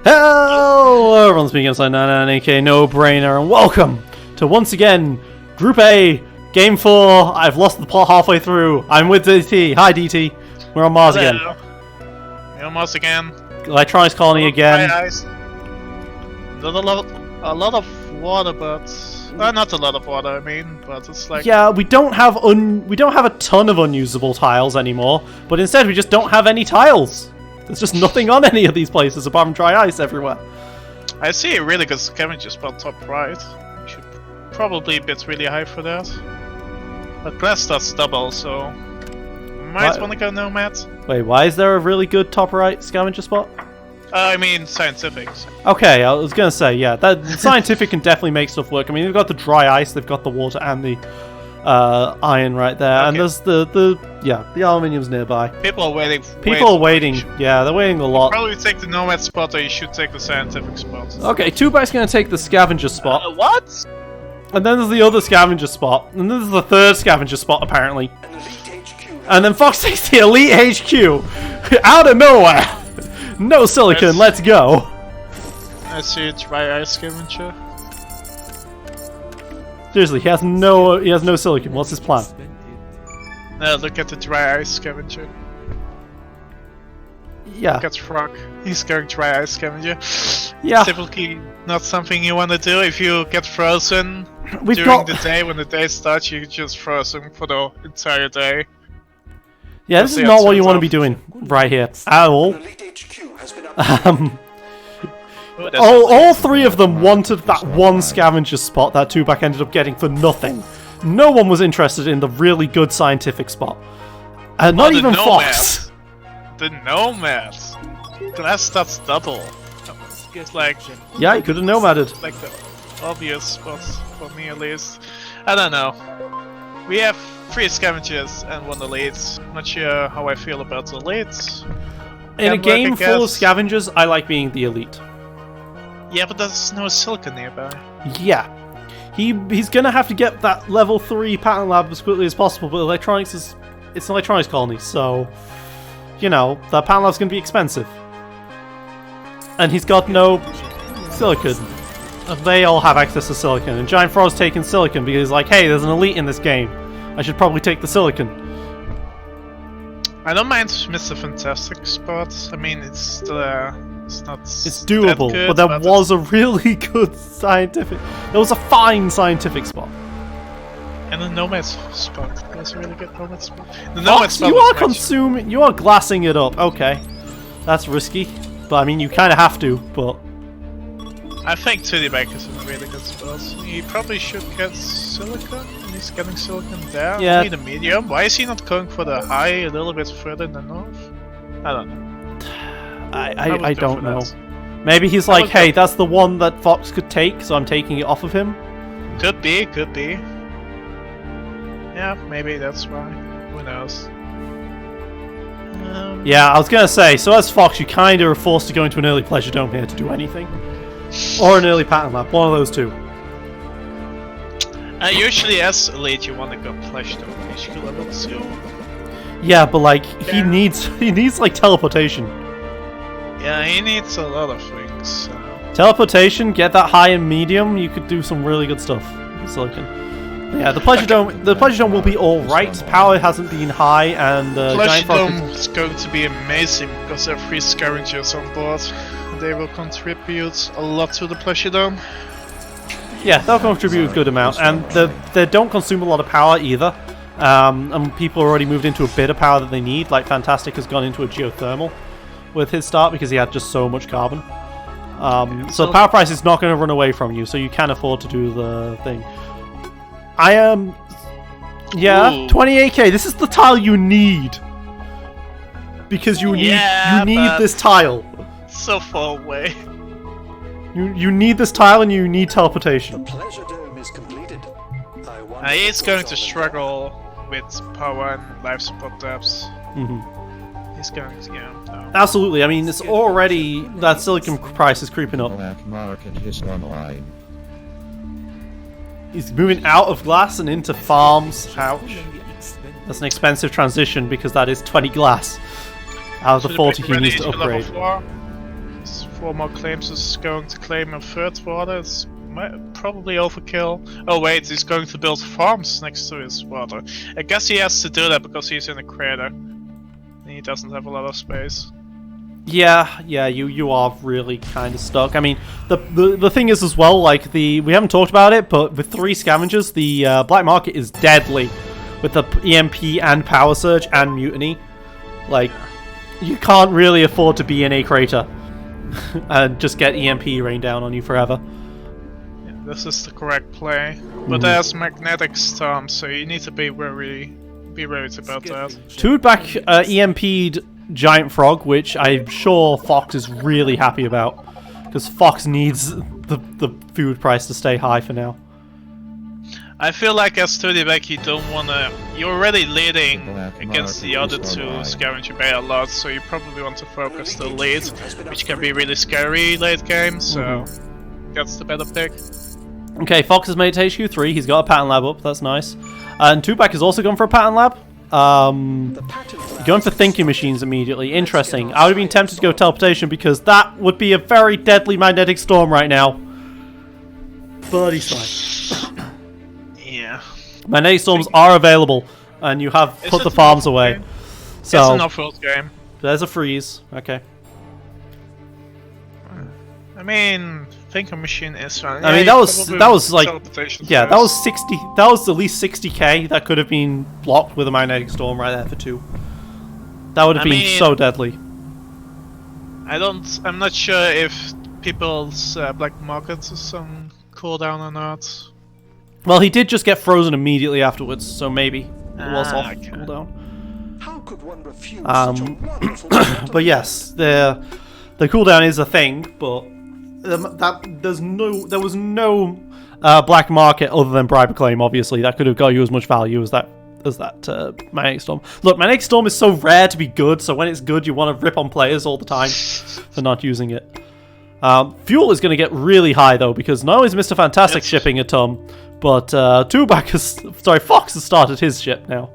Hello everyone, speaking outside 99 aka No Brainer, and welcome to once again Group A, Game 4. I've lost the plot halfway through. I'm with DT. Hi DT. We're on Mars again. We're on Mars again. Electronics colony again. A lot of water, but not a lot of water. I mean, but it's like Yeah, we don't have a ton of unusable tiles anymore, but instead we just don't have any tiles. There's just nothing on any of these places apart from dry ice everywhere. I see a really good scavenger spot top right. You should probably bid really high for that. But glass starts double, so might want to go nomad. Wait, why is there a really good top right scavenger spot? I mean scientific. Okay, I was gonna say, yeah, that scientific can definitely make stuff work. I mean, they've got the dry ice, they've got the water, and the iron right there, okay. And there's the aluminium's nearby. People are waiting. People are waiting. Yeah, they're waiting a lot. Probably take the nomad spot, or you should take the scientific spot. Okay, Tubak's gonna take the scavenger spot. What? And then there's the other scavenger spot, and then there's the third scavenger spot apparently. And then Fox takes the elite HQ out of nowhere. No silicon, let's go. I see a dry ice scavenger. Seriously, he has no silicon. What's his plan? Look at the dry ice scavenger. Yeah. Look at Frog. He's going dry ice scavenger. Yeah. Typically not something you want to do if you get frozen during the day. When the day starts, you just frozen for the entire day. Yeah, this is not what you want to be doing right here at all. All three of them wanted that one scavenger spot that Tubak ended up getting for nothing. No one was interested in the really good scientific spot. Not even Fox. The nomads. Glass starts double. It's like... Yeah, he could have nomaded. Like the obvious spots, for me at least. I don't know. We have 3 scavengers and 1 elite. Not sure how I feel about the elites. In a game full of scavengers, I like being the elite. Yeah, but there's no silicon nearby. Yeah. He's gonna have to get that level 3 pattern lab as quickly as possible, but it's an electronics colony, so you know, the pattern lab's gonna be expensive. And he's got no silicon. They all have access to silicon, and Giant Frog's taking silicon because he's like, hey, there's an elite in this game. I should probably take the silicon. I don't mind Mr. Fantastic spots. I mean, it's not. It's doable, good, but there was a really good scientific. There was a fine scientific spot. And the nomad spot. There's a really good nomad spot. The nomad spot. You are glassing it up. Okay, that's risky, but I mean, you kind of have to. But I think Tudibak is a really good spot. He probably should get silicon. He's getting silicon there. Yeah. Only the medium. Why is he not going for the high a little bit further in the north? I don't know. I don't know. Maybe he's like, hey, that's the one that Fox could take, so I'm taking it off of him. Could be, could be. Yeah, maybe that's why. Who knows? Yeah, I was gonna say, so as Fox, you kind of are forced to go into an early pleasure dome here to do anything. Or an early pattern lab, one of those two. Usually as elite you want to go pleasure dome HQ level 2. Yeah, but like, he needs like teleportation. Yeah, he needs a lot of things. Teleportation, get that high and medium, you could do some really good stuff with silicon. Yeah, the pleasure dome will be all right. Power hasn't been high, and pleasure dome is going to be amazing because there are 3 scavengers on board. They will contribute a lot to the pleasure dome. Yeah, they'll contribute a good amount, and they don't consume a lot of power either. And people already moved into a bit of power that they need. Like Fantastic has gone into a geothermal with his start because he had just so much carbon. So the power price is not going to run away from you, so you can afford to do the thing. I am... yeah, 28k. This is the tile you need. Because you need this tile. So far away. You need this tile and you need teleportation. The pleasure dome is completed. He's going to struggle with power and life support depths. He's going to Absolutely. I mean, it's already that silicon price is creeping up. Market is online. He's moving out of glass and into farms. Ouch. That's an expensive transition because that is 20 glass out of the 40 he needs to upgrade. His 4 more claims is going to claim a 3rd water. It's probably overkill. Oh wait, he's going to build farms next to his water. I guess he has to do that because he's in a crater. And he doesn't have a lot of space. Yeah, you are really kind of stuck. I mean, the thing is as well, like we haven't talked about it, but with 3 scavengers, the black market is deadly with the EMP and power surge and mutiny. Like, you can't really afford to be in a crater and just get EMP rain down on you forever. This is the correct play, but there's magnetic storm, so you need to be worried about that. Toadback EMP'd Giant Frog, which I'm sure Fox is really happy about, because Fox needs the food price to stay high for now. I feel like as Toadback, you don't wanna. You're already leading against the other 2 Scavenger Bay a lot, so you probably want to focus the lead, which can be really scary late game. So that's the better pick. Okay, Fox has made it to HQ3. He's got a pattern lab up. That's nice. And Toadback has also gone for a pattern lab. Going for thinking machines immediately. Interesting. I would have been tempted to go teleportation because that would be a very deadly magnetic storm right now. But he's fine. Yeah. Magnetic storms are available, and you have put the farms away. So it's an off-road game. There's a freeze. Okay. I mean, thinking machine is fine. I mean, that was like, yeah, that was 60. That was at least 60k. That could have been blocked with a magnetic storm right there for 2. That would have been so deadly. I'm not sure if people's black markets is on cooldown or not. Well, he did just get frozen immediately afterwards, so maybe it was off cooldown. How could one refuse such a wonderful But yes, the cooldown is a thing, but there was no black market other than Bribe Claim. Obviously, that could have got you as much value as that Magnetic Storm. Look, Magnetic Storm is so rare to be good, so when it's good, you want to rip on players all the time for not using it. Fuel is going to get really high though, because not only is Mr. Fantastic shipping a ton, but Fox has started his ship now.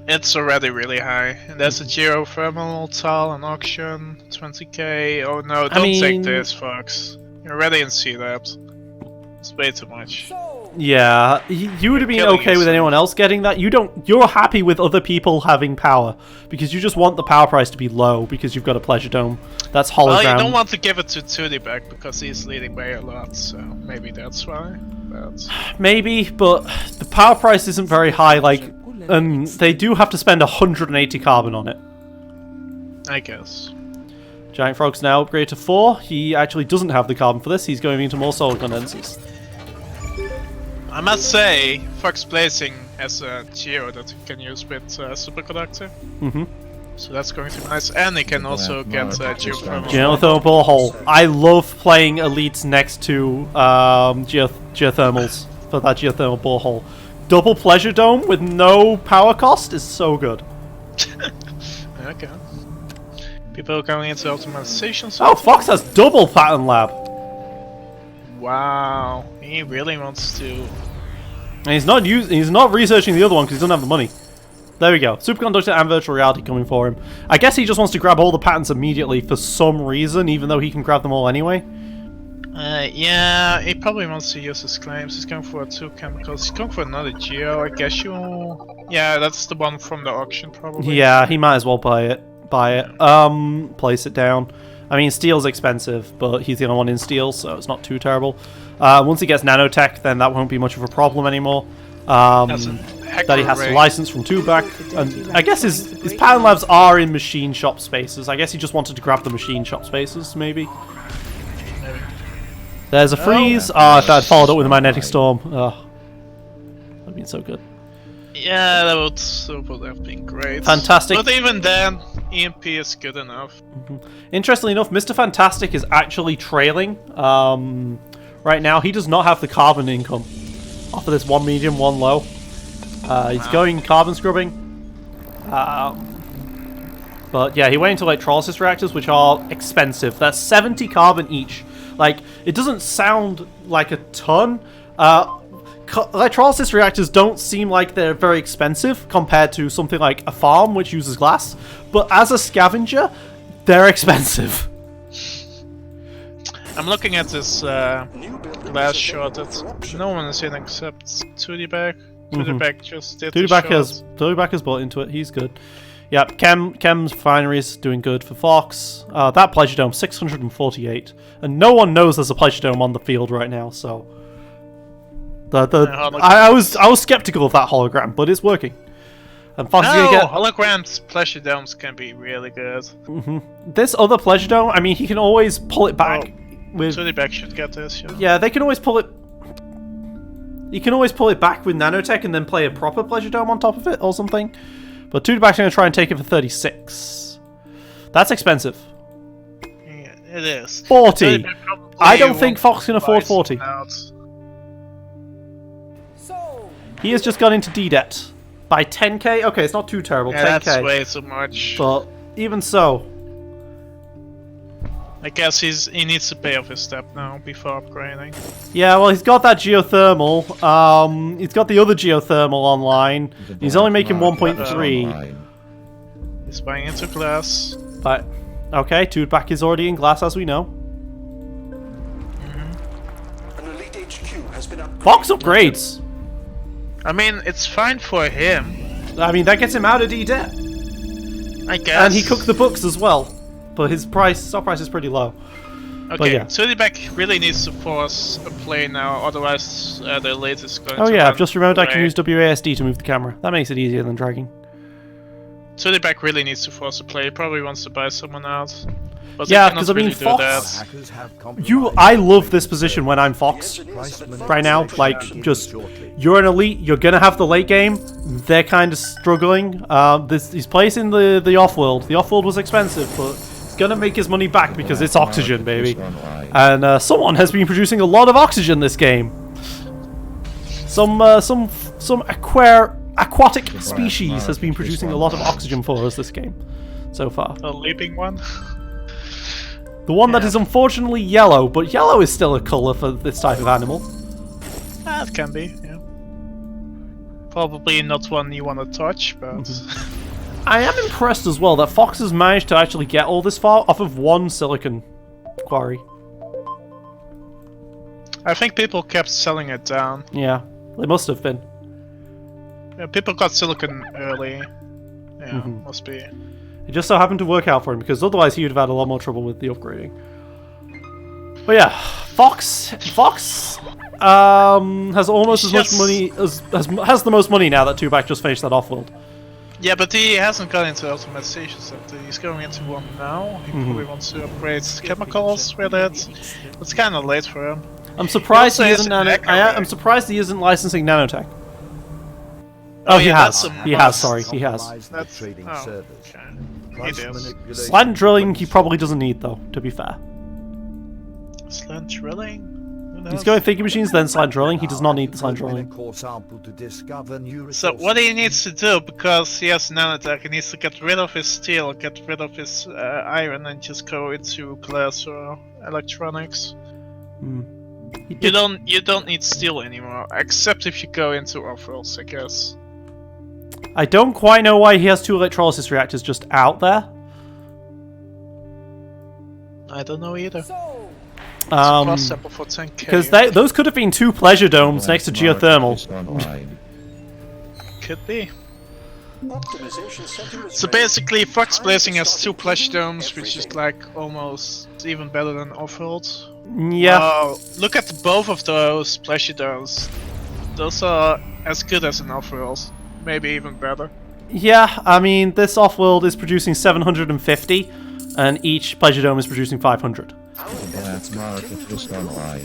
It's already really high. And there's a geothermal tile on auction, 20k. Oh no, don't take this, Fox. You're already in sea depth. It's way too much. Yeah, you would have been okay with anyone else getting that. You're happy with other people having power because you just want the power price to be low because you've got a pleasure dome. That's hologram. Well, you don't want to give it to Toadback because he's leading by a lot, so maybe that's why. But... Maybe, but the power price isn't very high. Like, they do have to spend 180 carbon on it. I guess. Giant Frog's now upgraded to 4. He actually doesn't have the carbon for this. He's going into more solar condensers. I must say, Fox Blazing has a geo that you can use with Superconductor. So that's going to be nice. And he can also get geothermal. Geothermal borehole. I love playing elites next to geothermals for that geothermal borehole. Double pleasure dome with no power cost is so good. Okay. People are going into optimization. Oh, Fox has double pattern lab. Wow, he really wants to. And he's not researching the other one because he doesn't have the money. There we go. Superconductor and virtual reality coming for him. I guess he just wants to grab all the patents immediately for some reason, even though he can grab them all anyway. Yeah, he probably wants to use his claims. He's going for 2 chemicals. He's going for another geo. I guess you. Yeah, that's the one from the auction, probably. Yeah, he might as well buy it. Place it down. I mean, steel's expensive, but he's the only one in steel, so it's not too terrible. Once he gets nanotech, then that won't be much of a problem anymore. That he has to license from Toadback. And I guess his pattern labs are in machine shop spaces. I guess he just wanted to grab the machine shop spaces, maybe. There's a freeze. If that had followed up with a magnetic storm. Oh, that'd have been so good. Yeah, that would have been great. Fantastic. But even then, EMP is good enough. Interestingly enough, Mr. Fantastic is actually trailing right now. He does not have the carbon income off of this 1 medium, 1 low. He's going carbon scrubbing. But yeah, he went into electrolysis reactors, which are expensive. That's 70 carbon each. Like, it doesn't sound like a ton. Electrolysis reactors don't seem like they're very expensive compared to something like a farm, which uses glass. But as a scavenger, they're expensive. I'm looking at this last shot that no one is in except 2D back. 2D back just did the shot. 2D back has bought into it. He's good. Yep, Chem's Finery is doing good for Fox. That Pleasure Dome, 648. And no one knows there's a Pleasure Dome on the field right now, so... I was skeptical of that hologram, but it's working. And Fox is gonna get... holograms, Pleasure Domes can be really good. This other Pleasure Dome, I mean, he can always pull it back with... 2D back should get this, yeah. Yeah, they can always pull it... You can always pull it back with nanotech and then play a proper Pleasure Dome on top of it, or something. But 2D back's going to try and take it for 36. That's expensive. Yeah, it is. 40. I don't think Fox can afford 40. He has just gone into D-debt. By 10k? Okay, it's not too terrible. Yeah, 10k. that's way too much. But even so... I guess he needs to pay off his debt now before upgrading. Yeah, well, he's got that geothermal. He's got the other geothermal online. He's only making 1.3. He's buying into glass. But okay, 2D back is already in glass, as we know. An elite HQ has been upgraded. Fox upgrades. I mean, it's fine for him. I mean, that gets him out of D-debt. I guess. And he cooked the books as well. But his stock price is pretty low. Okay, yeah. 2D back really needs to force a play now, otherwise the elite is going to... Oh yeah, I've just remembered I can away. use WASD to move the camera. That makes it easier than dragging. 2D back really needs to force a play. He probably wants to buy someone out. But Yeah, he cannot 'cause I mean, really do Fox- that. I love this position when I'm Fox. Right now, like, just... You're an elite, you're gonna have the late game. They're kind of struggling. He's placing the off-world. The off-world was expensive, but... Gonna make his money back because it's oxygen, baby. And someone has been producing a lot of oxygen this game. Some aquatic species has been producing a lot of oxygen for us this game so far. A leaping one? The one that is unfortunately yellow, but yellow is still a colour for this type of animal. That can be, yeah. Probably not one you want to touch, but... I am impressed as well that Fox has managed to actually get all this far off of one silicon quarry. I think people kept selling it down. Yeah, they must have been. Yeah, people got silicon early. Yeah, must be. It just so happened to work out for him, because otherwise he would have had a lot more trouble with the upgrading. But yeah, Fox has almost as much money has the most money now that 2back just finished that off-world. Yeah, but he hasn't got into automatization center. He's going into one now. He probably wants to upgrade chemicals with it. It's kind of late for him. I'm surprised he also isn't. has an I'm surprised he isn't licensing nanotech. Oh, he yeah, has. that's a He has. must. Sorry, he has. That's okay. He does. Slant drilling he probably doesn't need though. To be fair, Slant drilling. he's going thinking machines then slant drilling. He does not need the slant drilling. So what he needs to do, because he has nanotech, he needs to get rid of his steel, get rid of his iron, and just go into glass or electronics. You don't need steel anymore, except if you go into off-worlds, I guess. I don't quite know why he has 2 electrolysis reactors just out there. I don't know either. Plus sample for 10k. Because those could have been 2 pleasure domes next to geothermal. Could be. Optimization center is So basically, Fox Blazing has 2 pleasure domes, which is like almost even better than off-world. Yeah. Look at both of those pleasure domes. Those are as good as an off-world, maybe even better. Yeah, I mean, this off-world is producing 750, and each pleasure dome is producing 500.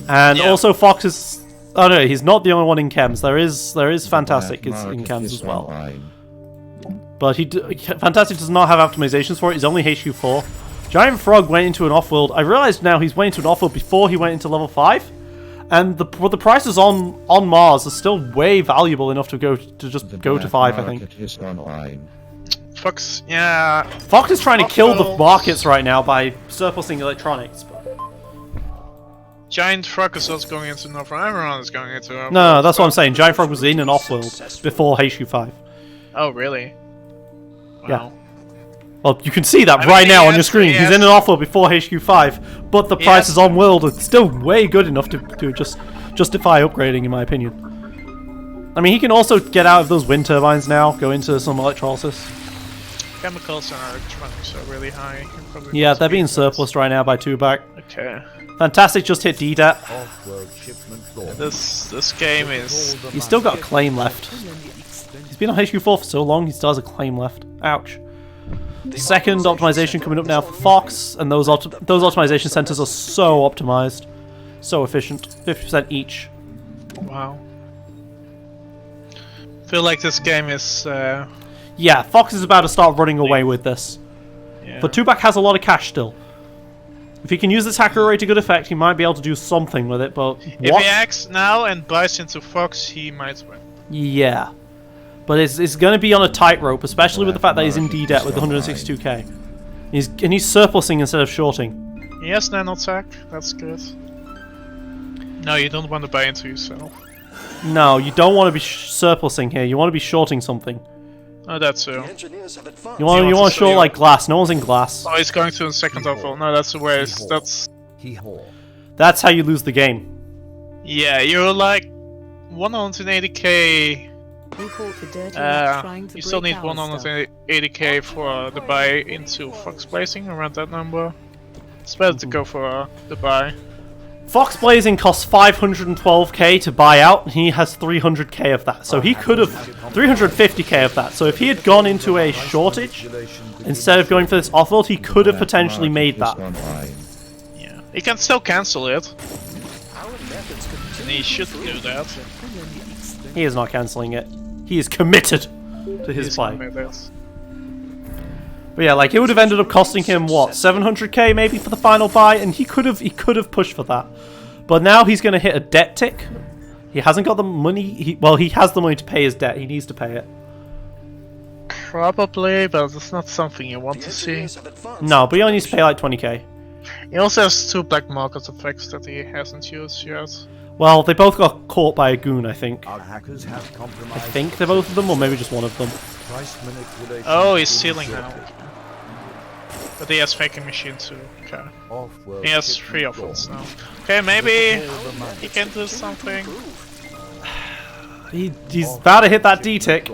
And also Fox is... Oh no, he's not the only one in chems. There is Fantastic in chems as well. But Fantastic does not have optimizations for it. He's only HQ4. Giant Frog went into an off-world. I realized now he's went into an off-world before he went into level 5. And the prices on Mars are still way valuable enough to go to 5, I think. Fox, yeah. Fox is trying to kill the markets right now by surplusing electronics. But... Giant Frog is also going into North. Everyone is going into. No, that's what I'm saying. Giant Frog was in an off-world before HQ5. Oh, really? Wow. Yeah. Well, you can see that I right mean, now on your yes, screen. He's yes. in an offer before HQ5, but the price Yes. is on world. It's still way good enough to just justify upgrading, in my opinion. I mean, he can also get out of those wind turbines now, go into some electrolysis. Chemicals and electronics are really high. You probably Yeah, want to they're be being close. surplus right now by 2-back. Okay. Fantastic just hit DDAT. This game is... He's still got a claim left. He's been on HQ4 for so long, he still has a claim left. Ouch. Second optimization coming up now for Fox, and those optimization centers are so optimized. So efficient. 50% each. Wow. Feel like this game is... Yeah, Fox is about to start running away with this. yeah. But 2-back has a lot of cash still. If he can use this hacker array to good effect, he might be able to do something with it, but If what? he acts now and buys into Fox, he might win. Yeah. But it's going to be on a tightrope, especially with the fact that he's in D-debt with 162k. And he's surplusing instead of shorting. He has nanotech, that's good. No, you don't want to buy into yourself. No, you don't want to be surplusing here. You want to be shorting something. Oh, that's so. Engineers have advanced. You want wants to to short sell like glass. No one's in glass. Oh, he's going to the second offal. No, that's a waste. That's... That's how you lose the game. Yeah, you're like 180k. You still need 180k for the buy into Fox Blazing, around that number. It's better to go for the buy. Fox Blazing costs 512k to buy out, and he has 300k of that. So he could have 350k of that. So if he had gone into a shortage instead of going for this offload, he could have potentially made that. Yeah, he can still cancel it. And he should do that. He is not cancelling it. He is committed to his He's play. committed. But yeah, like it would have ended up costing him what, 700k maybe for the final buy, and he could have pushed for that. But now he's going to hit a debt tick. He hasn't got the money. Well, he has the money to pay his debt. He needs to pay it. Probably, but it's not something you want to see. No, but he only needs to pay like 20k. He also has 2 black market effects that he hasn't used yet. Well, they both got caught by a goon, I think. Our hackers have I compromised. think they're both of them, or maybe just one of them. Price manipulation Oh, he's is stealing now. inserted. But he has faking machine too. Okay. Off-world He has shipment 3 gone. offals now. Okay, maybe All the money. he can do something. He's about to hit that D-tick.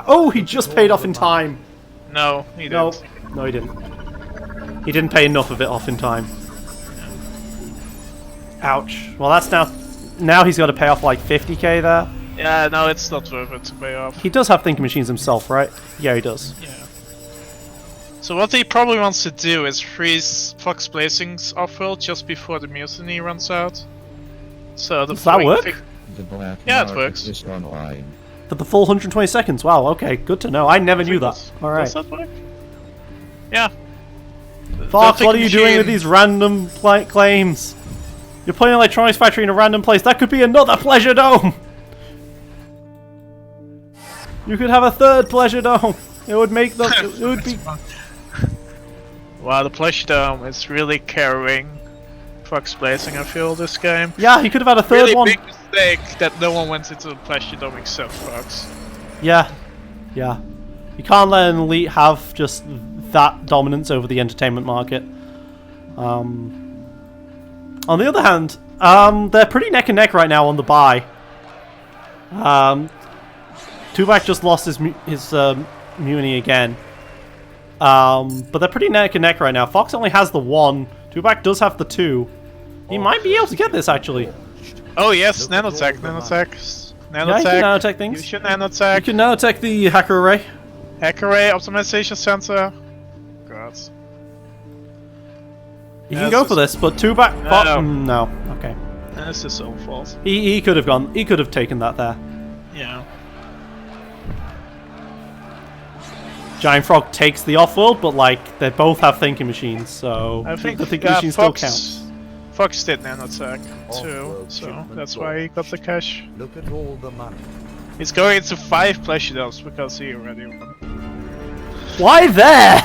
Oh, he just paid off in time. No, he No, didn't. no, he didn't. He didn't pay enough of it off in time. Ouch. Well, that's now he's got to pay off like 50k there. Yeah, no, it's not worth it to pay off. He does have thinking machines himself, right? Yeah, he does. Yeah. So what he probably wants to do is freeze Fox Blazing's offworld just before the mutiny runs out. So the Does that work? The black Yeah, it market works. is online. For the full 120 seconds. Wow, okay, good to know. I never knew that. Alright. Does that work? Yeah. Fox, The what are you doing with machine- these random claims? You're putting an electronics factory in a random place. That could be another pleasure dome! You could have a third pleasure dome. It would make the... It would be... Wow, the Pleasure Dome is really carrying Fox Blazing, I feel, this game. Yeah, he could have had a third Really one. big mistake that no one went into the Pleasure Dome except Fox. Yeah. Yeah. You can't let an elite have just that dominance over the entertainment market. On the other hand, they're pretty neck and neck right now on the buy. Tuvok just lost his mutiny again. But they're pretty neck and neck right now. Fox only has the 1. Tuvok does have the 2. He might be able to get this, actually. Oh yes, nanotech, nanotech. Yeah, Nanotech. you can nanotech You things. should You nanotech. can nanotech the hacker array. Hack array, optimization center. God. You Yeah, can go it's for this, but Tuvok... No. No. Okay. That's his own fault. He could have gone... He could have taken that there. Yeah. Giant Frog takes the off-world, but like they both have thinking machines, so I think the thinking machine still Fox, counts. Fox did nanotech too, Off-world so shipment that's why he got the cash. Look at all the money. He's going into 5 Pleasure Domes because he already won. Why there?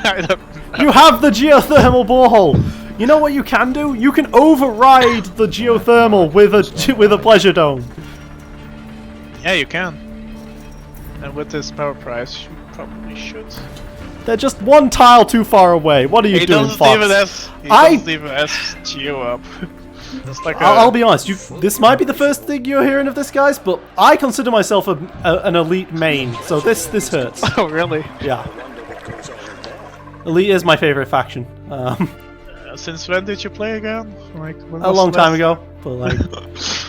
I don't know. You have the geothermal borehole. You know what you can do? You can override the geothermal with a pleasure dome. Yeah, you can. And with this power price, you probably should. They're just one tile too far away. What are you doing, Fox? He doesn't even S Geo up. It's like I'll be honest. This might be the first thing you're hearing of this, guys, but I consider myself an elite main, so this hurts. Oh really? Yeah. Elite is my favorite faction. Since when did you play again? Like A long time ago, but like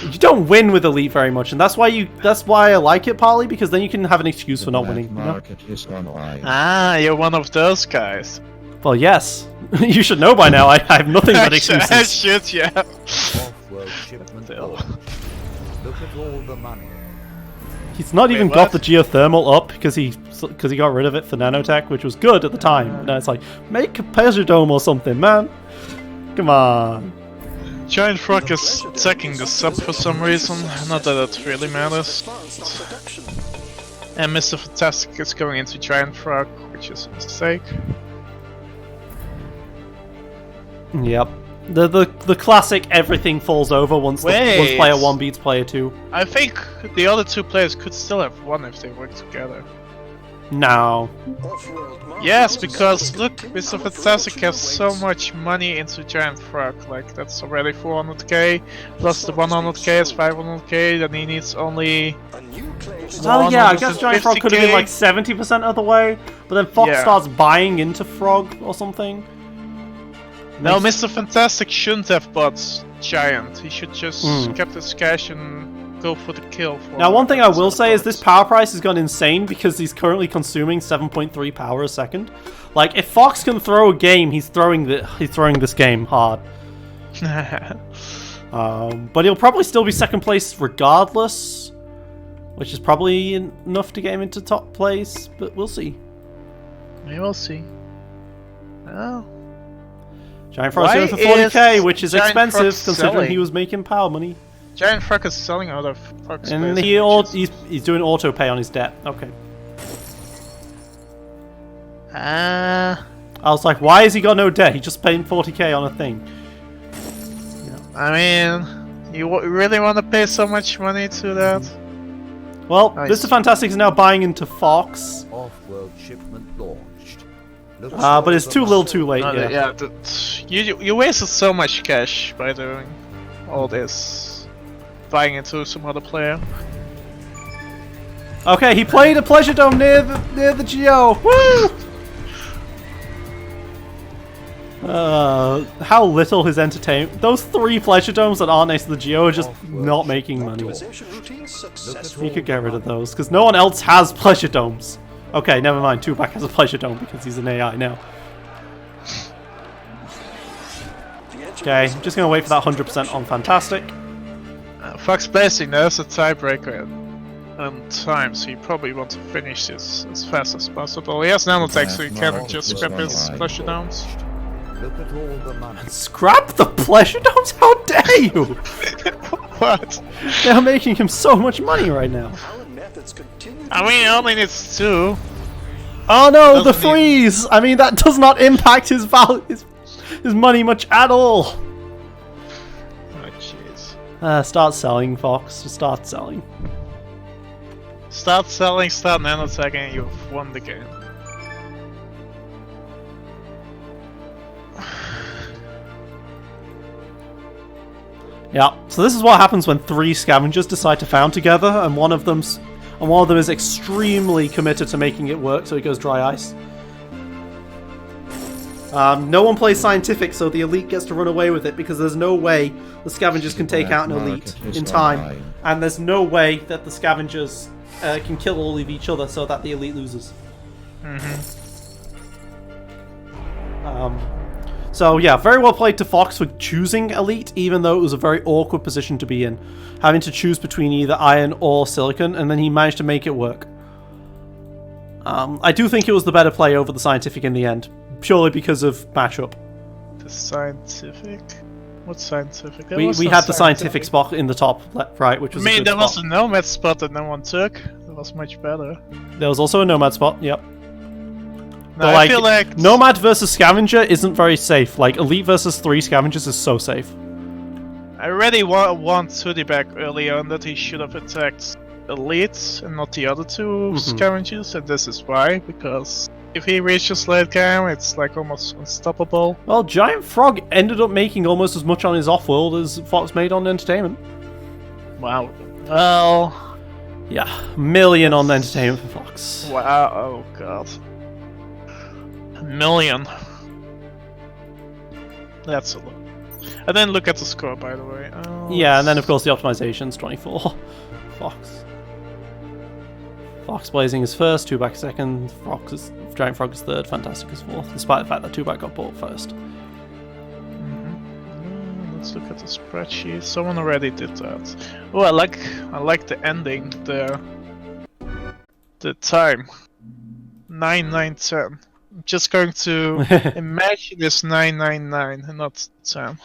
you don't win with Elite very much, and that's why I like it partly because then you can have an excuse for not winning. You know? Market is online. Ah, you're one of those guys. Well, yes, you should know by now. I have nothing but excuses. Shit, yeah. Off-world shipment launched. Look at all the money. He's not even what? got the geothermal up because he got rid of it for nanotech, which was good at the time. Now it's like make a pleasure dome or something, man. Come on. Giant Frog is attacking the sub for some reason. Not that it really matters. And Mr. Fantastic is going into Giant Frog, which is a mistake. Yep. The classic everything falls over once player 1 beats player 2. I think the other two players could still have won if they worked together. No. Yes, because look, Mr. Fantastic has so much money into Giant Frog. Like, that's already 400k, plus the 100k is 500k, then he needs only... Oh yeah, I guess Giant Frog could have been like 70% of the way, but then Fox starts buying into Frog or something. No, Mr. Fantastic shouldn't have bought Giant. He should just kept his cash and go for the kill. Now, one thing I will say is this power price has gone insane because he's currently consuming 7.3 power a second. Like, if Fox can throw a game, he's throwing this game hard. But he'll probably still be second place regardless, which is probably enough to get him into top place. But we'll see. We will see. Oh. Giant Frog's going for 40k, which is Giant expensive Frog considering selling? he was making power money. Giant Frog is selling out of Frog's And space, he's doing auto pay on his debt. Okay. I was like, why has he got no debt? He just paid 40k on a thing. I mean, you really want to pay so much money to that? Well, Nice. Mr. Fantastic is now buying into Fox. Off-world shipment launched. Look at But all it's the too money. little too late, yeah. You wasted so much cash by doing all this, buying into some other player. Okay, he played a pleasure dome near the Geo. Woo! How little his entertainment. Those 3 pleasure domes that aren't next to the Geo are just not making money. He could get rid of those because no one else has pleasure domes. Okay, never mind. Tupac has a pleasure dome because he's an AI now. Okay, I'm just gonna wait for that 100% on Fantastic. Fox Blazing, there's a tiebreaker on time, so you probably want to finish this as fast as possible. He has nanotech, so you can't just scrap his pleasure domes. Look at all the money. Scrap the pleasure domes? How dare you! What? They're making him so much money right now. I mean, he only needs 2. Oh no, the Doesn't he- freeze! I mean, that does not impact his value, his money much at all. Oh jeez. Start selling, Fox. Just start selling. Start selling, start nanotech, and you've won the game. Yeah. So this is what happens when 3 scavengers decide to found together, and one of them is extremely committed to making it work, so he goes dry ice. No one plays scientific, so the elite gets to run away with it because there's no way the scavengers can take out an elite in time, and there's no way that the scavengers can kill all of each other so that the elite loses. So yeah, very well played to Fox for choosing elite, even though it was a very awkward position to be in, having to choose between either iron or silicon, and then he managed to make it work. I do think it was the better play over the scientific in the end, purely because of matchup. The scientific? What scientific? There We was we no had the scientific spot in the top left, right, which was I a mean, good there was spot. a nomad spot that no one took. That was much better. There was also a nomad spot, yep. No, But, I feel like nomad versus scavenger isn't very safe. Like, elite versus 3 scavengers is so safe. I really want Sudi back early on that he should have attacked elite and not the other two scavengers, and this is why, because if he reaches late game, it's like almost unstoppable. Well, Giant Frog ended up making almost as much on his off-world as Fox made on Entertainment. Wow. Well... Yeah, million on Entertainment for Fox. Wow, oh god. A million. That's a lot. And then look at the score, by the way. Oh, Yeah, and then of course the optimization's 24. Fox. Fox Blazing is first, 2-back is second, Giant Frog is third, Fantastic is fourth, despite the fact that 2-back got bought first. Let's look at the spreadsheet. Someone already did that. Oh, I like the ending, the time. 9-9-10. I'm just going to imagine this 9-9-9 and not 10.